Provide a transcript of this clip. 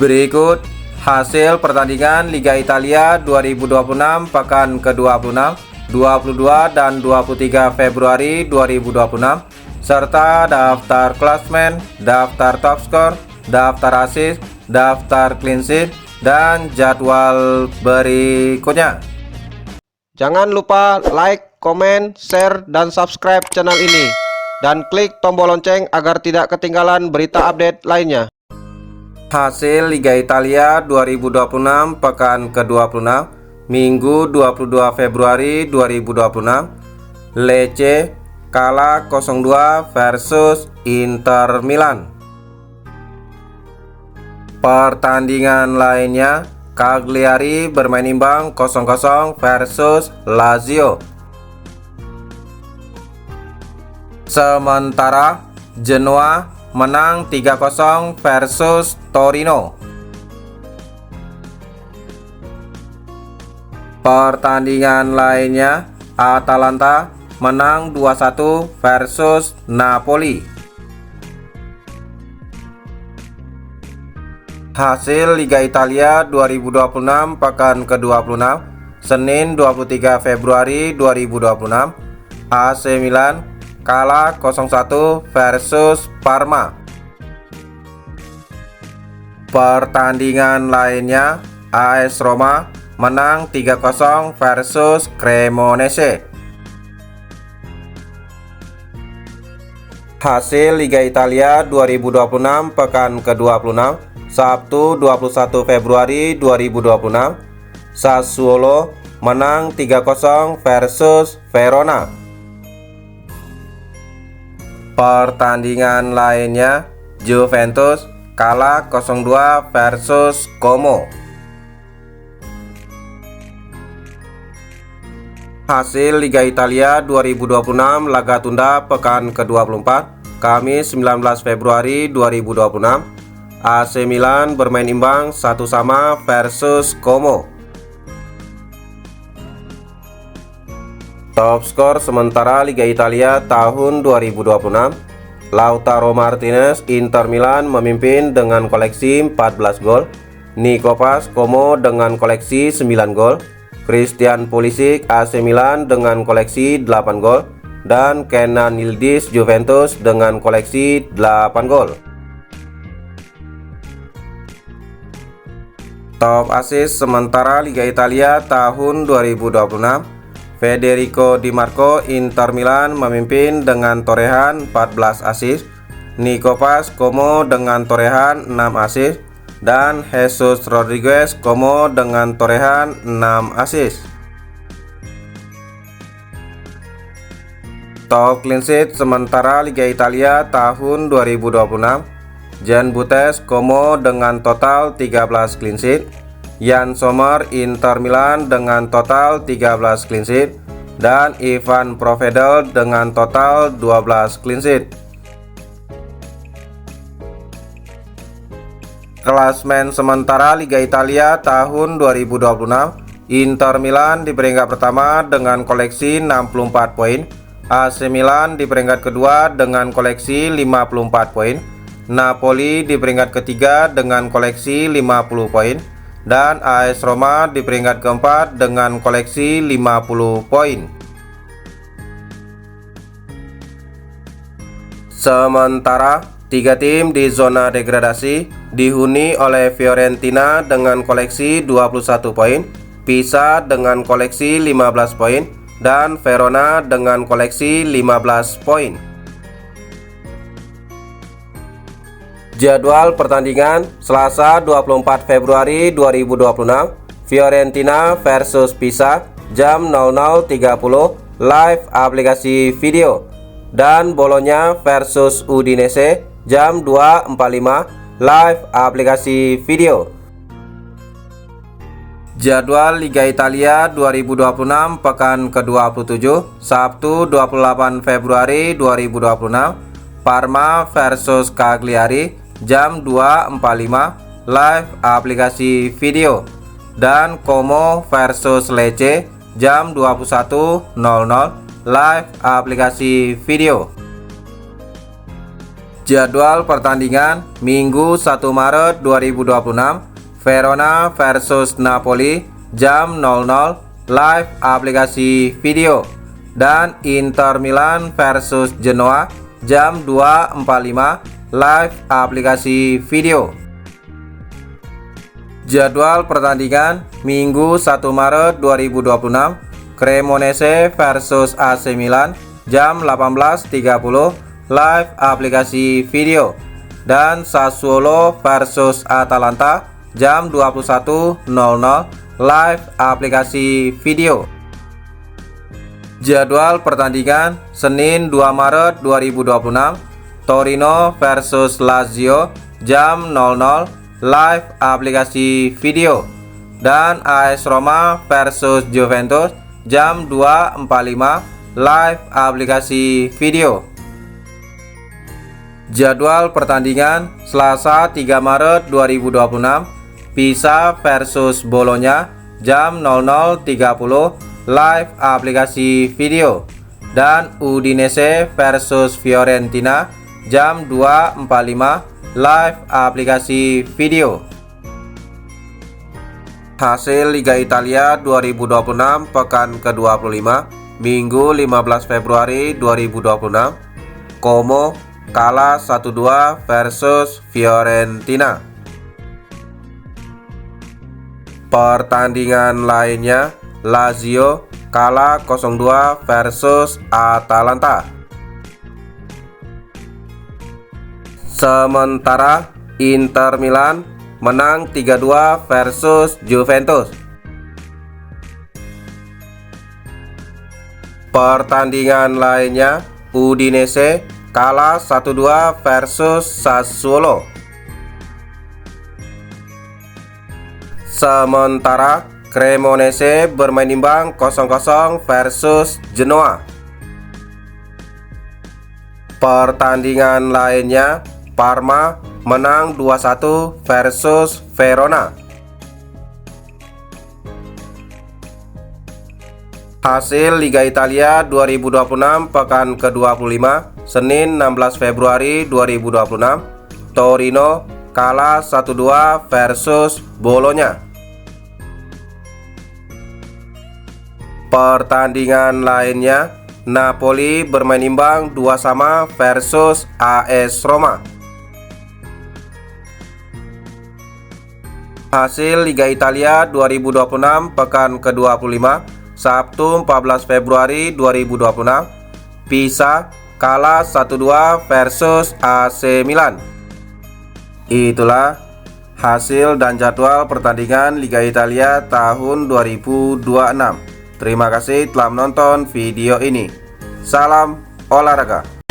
Berikut hasil pertandingan Liga Italia 2026 pekan ke-26, 22 dan 23 Februari 2026 serta daftar klasmen, daftar top skor, daftar assist, daftar clean sheet, dan jadwal berikutnya. Jangan lupa like, komen, share, dan subscribe channel ini dan klik tombol lonceng agar tidak ketinggalan berita update lainnya. Hasil Liga Italia 2026 pekan ke-26 Minggu 22 Februari 2026. Lecce kalah 0-2 versus Inter Milan. Pertandingan lainnya, Cagliari bermain imbang 0-0 versus Lazio. Sementara Genoa menang 3-0 versus Torino. Pertandingan lainnya, Atalanta menang 2-1 versus Napoli. Hasil Liga Italia 2026 pekan ke-26 Senin 23 Februari 2026. AC Milan kalah 0-1 versus Parma. Pertandingan lainnya, AS Roma menang 3-0 versus Cremonese. Hasil Liga Italia 2026 pekan ke-26 Sabtu 21 Februari 2026. Sassuolo menang 3-0 versus Verona. Pertandingan lainnya, Juventus kalah 0-2 versus Como. Hasil Liga Italia 2026 laga tunda pekan ke-24 Kamis 19 Februari 2026. AC Milan bermain imbang 1-1 versus Como. Top skor sementara Liga Italia tahun 2026, Lautaro Martinez Inter Milan memimpin dengan koleksi 14 gol, Nico Paz Como dengan koleksi 9 gol, Christian Pulisic AC Milan dengan koleksi 8 gol, dan Kenan Yildiz Juventus dengan koleksi 8 gol. Top assist sementara Liga Italia tahun 2026, Federico Di Marco Inter Milan memimpin dengan torehan 14 assist, Nico Paz Como dengan torehan 6 assist, dan Jesus Rodriguez Como dengan torehan 6 assist. Top clean sheet sementara Liga Italia tahun 2026, Jan Butes Como dengan total 13 clean sheet, Jan Sommer Inter Milan dengan total 13 clean sheet, dan Ivan Provedel dengan total 12 clean sheet. Klasmen sementara Liga Italia tahun 2026, Inter Milan di peringkat pertama dengan koleksi 64 poin, AC Milan di peringkat kedua dengan koleksi 54 poin, Napoli di peringkat ketiga dengan koleksi 50 poin, dan AS Roma di peringkat keempat dengan koleksi 50 poin. Sementara tiga tim di zona degradasi dihuni oleh Fiorentina dengan koleksi 21 poin, Pisa dengan koleksi 15 poin, dan Verona dengan koleksi 15 poin. Jadwal pertandingan Selasa 24 Februari 2026, Fiorentina versus Pisa jam 00.30 live aplikasi video, dan Bologna versus Udinese jam 2.45 live aplikasi video. Jadwal Liga Italia 2026 pekan ke-27 Sabtu 28 Februari 2026, Parma versus Cagliari jam 2.45 live aplikasi video, dan Como versus Lecce jam 21.00 live aplikasi video. Jadwal pertandingan Minggu 1 Maret 2026, Verona versus Napoli jam 00 live aplikasi video, dan Inter Milan versus Genoa jam 2.45 live aplikasi video. Jadwal pertandingan Minggu 1 Maret 2026, Cremonese versus AC Milan jam 18.30 live aplikasi video, dan Sassuolo versus Atalanta jam 21.00 live aplikasi video. Jadwal pertandingan Senin 2 Maret 2026, Torino versus Lazio jam 00 live aplikasi video, dan AS Roma versus Juventus jam 2.45 live aplikasi video. Jadwal pertandingan Selasa 3 Maret 2026, Pisa versus Bologna jam 00.30 live aplikasi video, dan Udinese versus Fiorentina jam 2.45 live aplikasi video. Hasil Liga Italia 2026 pekan ke-25 Minggu 15 Februari 2026. Como kalah 1-2 versus Fiorentina. Pertandingan lainnya, Lazio kalah 0-2 versus Atalanta. Sementara Inter Milan menang 3-2 versus Juventus. Pertandingan lainnya, Udinese kalah 1-2 versus Sassuolo. Sementara Cremonese bermain imbang 0-0 versus Genoa. Pertandingan lainnya, Parma menang 2-1 versus Verona. Hasil Liga Italia 2026 pekan ke-25 Senin 16 Februari 2026, Torino kalah 1-2 versus Bologna. Pertandingan lainnya, Napoli bermain imbang 2-2 versus AS Roma. Hasil Liga Italia 2026 pekan ke-25 Sabtu 14 Februari 2026, Pisa kalah 1-2 versus AC Milan. Itulah hasil dan jadwal pertandingan Liga Italia tahun 2026. Terima kasih telah menonton video ini. Salam olahraga.